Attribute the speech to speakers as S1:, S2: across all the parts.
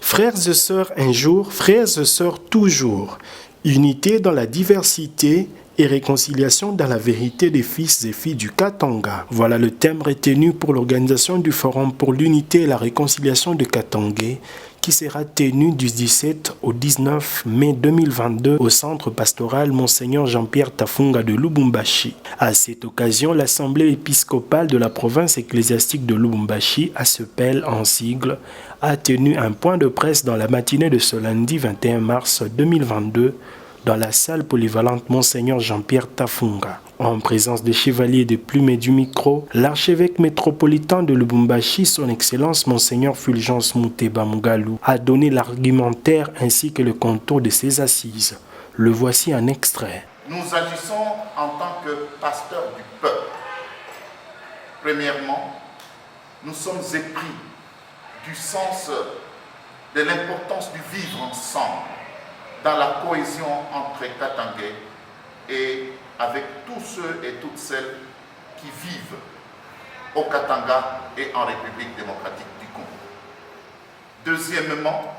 S1: Frères et sœurs un jour, frères et sœurs toujours. Unité dans la diversité et réconciliation dans la vérité des fils et filles du Katanga. Voilà le thème retenu pour l'organisation du Forum pour l'unité et la réconciliation de Katanga qui sera tenu du 17 au 19 mai 2022 au centre pastoral Monseigneur Jean-Pierre Tafunga de Lubumbashi. À cette occasion, l'Assemblée épiscopale de la province ecclésiastique de Lubumbashi, ASEPEL en sigle, a tenu un point de presse dans la matinée de ce lundi 21 mars 2022 dans la salle polyvalente Monseigneur Jean-Pierre Tafunga. En présence des chevaliers de plume et du micro, l'archevêque métropolitain de Lubumbashi, son Excellence Monseigneur Fulgence Muteba Mugalu, a donné l'argumentaire ainsi que le contour de ses assises. Le voici en extrait.
S2: Nous agissons en tant que pasteurs du peuple. Premièrement, nous sommes épris du sens de l'importance du vivre ensemble dans la cohésion entre Katangais et avec tous ceux et toutes celles qui vivent au Katanga et en République démocratique du Congo. Deuxièmement,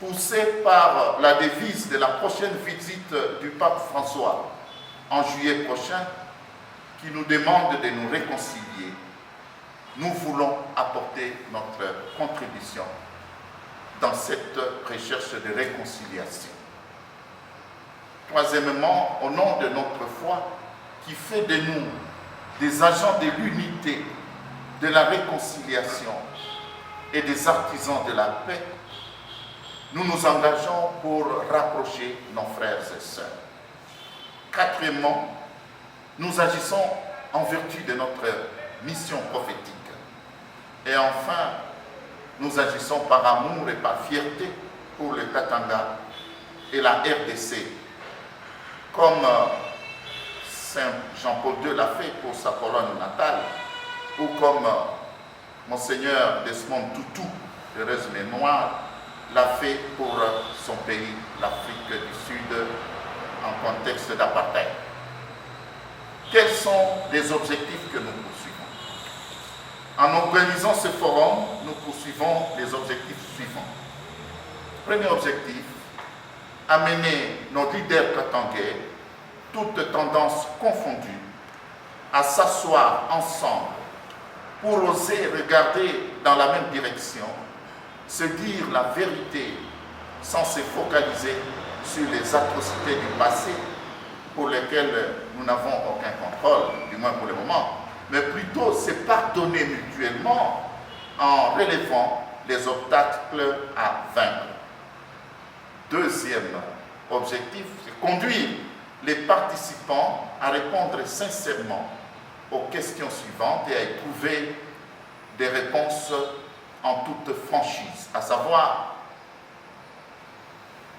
S2: poussé par la devise de la prochaine visite du pape François en juillet prochain, qui nous demande de nous réconcilier, nous voulons apporter notre contribution dans cette recherche de réconciliation. Troisièmement, au nom de notre foi, qui fait de nous des agents de l'unité, de la réconciliation et des artisans de la paix, nous nous engageons pour rapprocher nos frères et sœurs. Quatrièmement, nous agissons en vertu de notre mission prophétique. Et enfin, nous agissons par amour et par fierté pour le Katanga et la RDC, comme Saint Jean-Paul II l'a fait pour sa colonne natale, ou comme Monseigneur Desmond Tutu, heureuse mémoire, l'a fait pour son pays, l'Afrique du Sud, en contexte d'apartheid. Quels sont les objectifs que nous poursuivons? En organisant ce forum, nous poursuivons les objectifs suivants. Premier objectif, amener nos leaders katangais, toutes tendances confondues, à s'asseoir ensemble pour oser regarder dans la même direction, se dire la vérité sans se focaliser sur les atrocités du passé pour lesquelles nous n'avons aucun contrôle, du moins pour le moment, mais plutôt se pardonner mutuellement en relevant les obstacles à vaincre. Deuxième objectif, c'est conduire les participants à répondre sincèrement aux questions suivantes et à y trouver des réponses en toute franchise, à savoir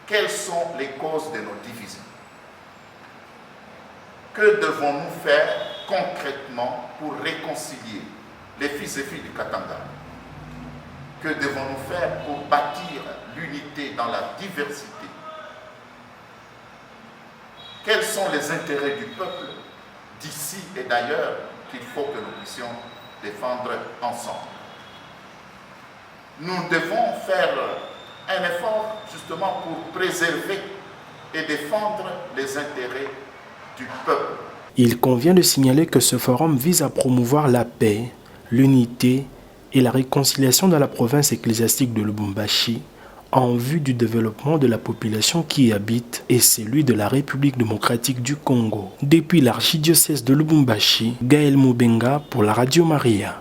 S2: quelles sont les causes de nos divisions. Que devons-nous faire concrètement pour réconcilier les fils et filles du Katanga? Que devons-nous faire pour bâtir l'unité dans la diversité? Quels sont les intérêts du peuple d'ici et d'ailleurs qu'il faut que nous puissions défendre ensemble? Nous devons faire un effort justement pour préserver et défendre les intérêts du peuple.
S1: Il convient de signaler que ce forum vise à promouvoir la paix, l'unité et la réconciliation dans la province ecclésiastique de Lubumbashi en vue du développement de la population qui y habite et celui de la République démocratique du Congo. Depuis l'archidiocèse de Lubumbashi, Gaël Moubenga pour la Radio Maria.